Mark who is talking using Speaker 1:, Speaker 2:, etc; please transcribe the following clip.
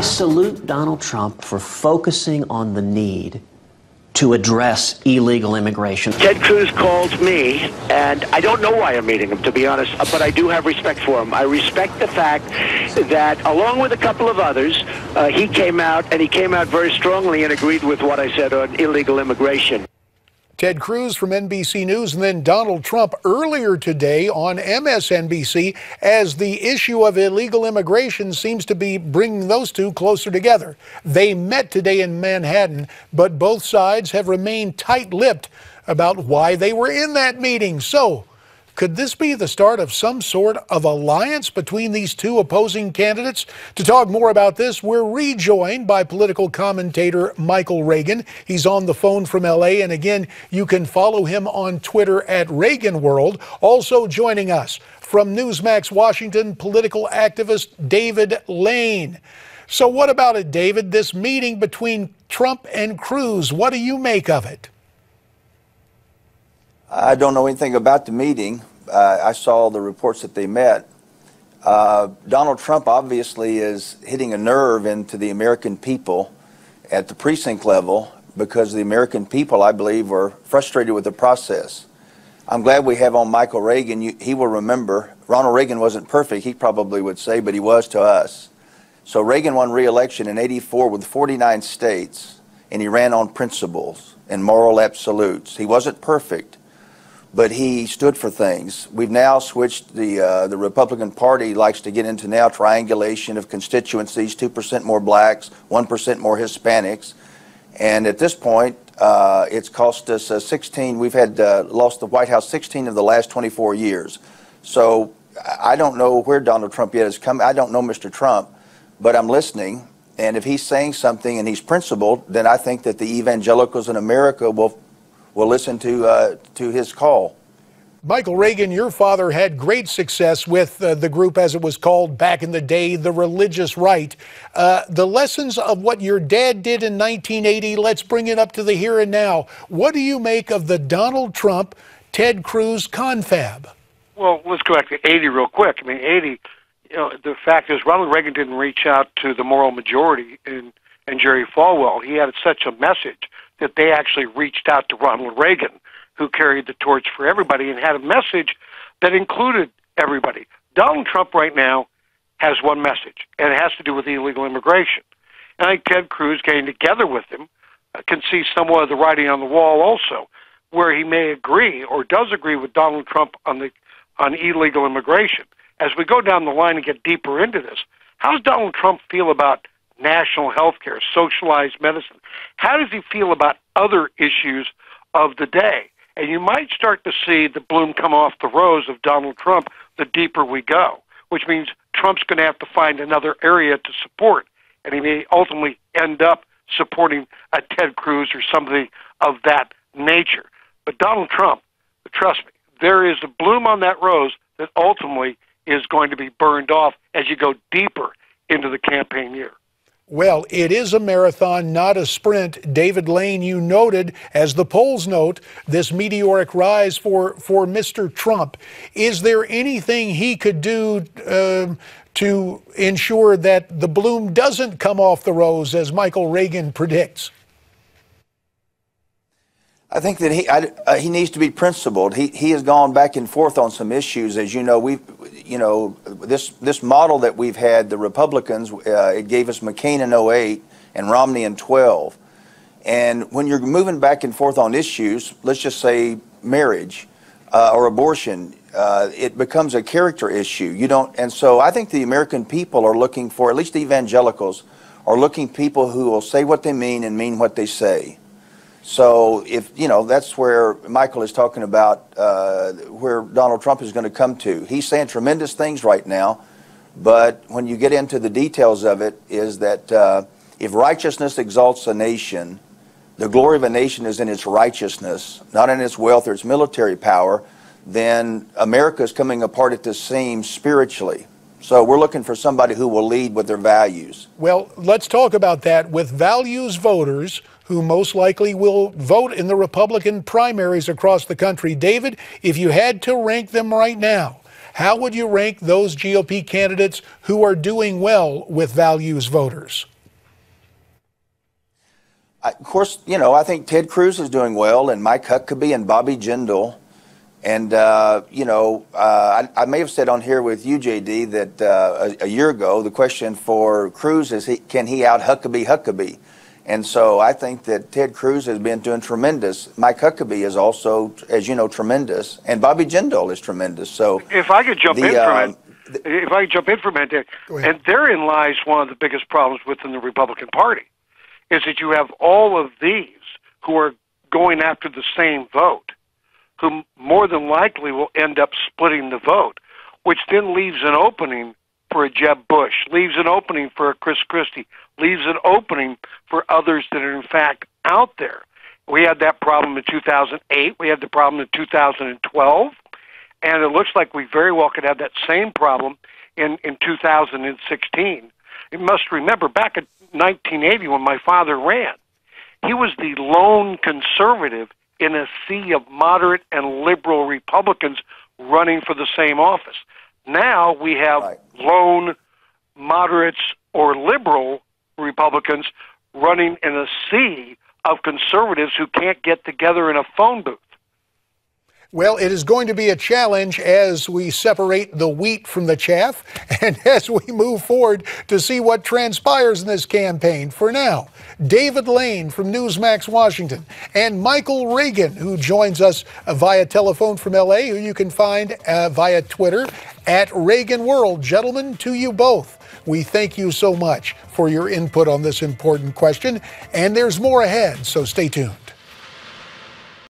Speaker 1: I salute Donald Trump for focusing on the need to address illegal immigration.
Speaker 2: Ted Cruz called me, and I don't know why I'm meeting him, to be honest, but I do have respect for him. I respect the fact that, along with a couple of others, he came out very strongly and agreed with what I said on illegal immigration.
Speaker 3: Ted Cruz from NBC News, and then Donald Trump earlier today on MSNBC, as the issue of illegal immigration seems to be bringing those two closer together. They met today in Manhattan, but both sides have remained tight-lipped about why they were in that meeting. So, could this be the start of some sort of alliance between these two opposing candidates? To talk more about this, we're rejoined by political commentator Michael Reagan. He's on the phone from L.A., and again, you can follow him on Twitter at Reagan World. Also joining us from Newsmax Washington, political activist David Lane. So what about it, David? This meeting between Trump and Cruz, what do you make of it?
Speaker 4: I don't know anything about the meeting. I saw the reports that they met. Donald Trump obviously is hitting a nerve into the American people at the precinct level because the American people, I believe, are frustrated with the process. I'm glad we have on Michael Reagan. He will remember Ronald Reagan wasn't perfect, he probably would say, but he was to us. So Reagan won re-election in '84 with 49 states, and he ran on principles and moral absolutes. He wasn't perfect, but he stood for things. We've now switched, the Republican Party likes to get into now triangulation of constituencies, 2% more blacks, 1% more Hispanics. And at this point, it's cost us 16, we've had lost the White House 16 of the last 24 years. So I don't know where Donald Trump yet has come. I don't know Mr. Trump, but I'm listening. And if he's saying something and he's principled, then I think that the evangelicals in America will listen to his call.
Speaker 3: Michael Reagan, your father had great success with the group, as it was called back in the day, the religious right. The lessons of what your dad did in 1980, let's bring it up to the here and now. What do you make of the Donald Trump, Ted Cruz confab?
Speaker 5: Well, let's go back to 80 real quick. I mean, 80, the fact is Ronald Reagan didn't reach out to the moral majority and Jerry Falwell. He had such a message that they actually reached out to Ronald Reagan, who carried the torch for everybody and had a message that included everybody. Donald Trump right now has one message, and it has to do with illegal immigration. And I think Ted Cruz, getting together with him, can see somewhat of the writing on the wall also, where he may agree or does agree with Donald Trump on illegal immigration. As we go down the line and get deeper into this, how does Donald Trump feel about national health care, socialized medicine? How does he feel about other issues of the day? And you might start to see the bloom come off the rose of Donald Trump the deeper we go, which means Trump's going to have to find another area to support, and he may ultimately end up supporting a Ted Cruz or somebody of that nature. But Donald Trump, trust me, there is a bloom on that rose that ultimately is going to be burned off as you go deeper into the campaign year.
Speaker 3: Well, it is a marathon, not a sprint. David Lane, you noted, as the polls note, this meteoric rise for Mr. Trump. Is there anything he could do to ensure that the bloom doesn't come off the rose, as Michael Reagan predicts?
Speaker 4: I think that he needs to be principled. He has gone back and forth on some issues. As you know, this model that we've had, the Republicans, it gave us McCain in '08 and Romney in '12. And when you're moving back and forth on issues, let's just say marriage or abortion, it becomes a character issue. And so I think the American people are looking for, at least the evangelicals, are looking people who will say what they mean and mean what they say. So if, that's where Michael is talking about where Donald Trump is going to come to. He's saying tremendous things right now, but when you get into the details of it, is that if righteousness exalts a nation, the glory of a nation is in its righteousness, not in its wealth or its military power, then America is coming apart at the seams spiritually. So we're looking for somebody who will lead with their values.
Speaker 3: Well, let's talk about that with values voters who most likely will vote in the Republican primaries across the country. David, if you had to rank them right now, how would you rank those GOP candidates who are doing well with values voters?
Speaker 4: Of course, you know, I think Ted Cruz is doing well, and Mike Huckabee and Bobby Jindal. And, you know, I may have said on here with you, JD, that a year ago, the question for Cruz is, can he out Huckabee? And so I think that Ted Cruz has been doing tremendous. Mike Huckabee is also, as you know, tremendous. And Bobby Jindal is tremendous. So
Speaker 5: if I could jump in for a minute, and therein lies one of the biggest problems within the Republican Party, is that you have all of these who are going after the same vote, who more than likely will end up splitting the vote, which then leaves an opening for a Jeb Bush, leaves an opening for a Chris Christie, leaves an opening for others that are in fact out there. We had that problem in 2008. We had the problem in 2012. And it looks like we very well could have that same problem in 2016. You must remember, back in 1980 when my father ran, he was the lone conservative in a sea of moderate and liberal Republicans running for the same office. Now we have lone moderates or liberal Republicans running in a sea of conservatives who can't get together in a phone booth.
Speaker 3: Well, it is going to be a challenge as we separate the wheat from the chaff and as we move forward to see what transpires in this campaign. For now, David Lane from Newsmax Washington and Michael Reagan, who joins us via telephone from L.A., who you can find via Twitter at Reagan World. Gentlemen, to you both, we thank you so much for your input on this important question, and there's more ahead, so stay tuned.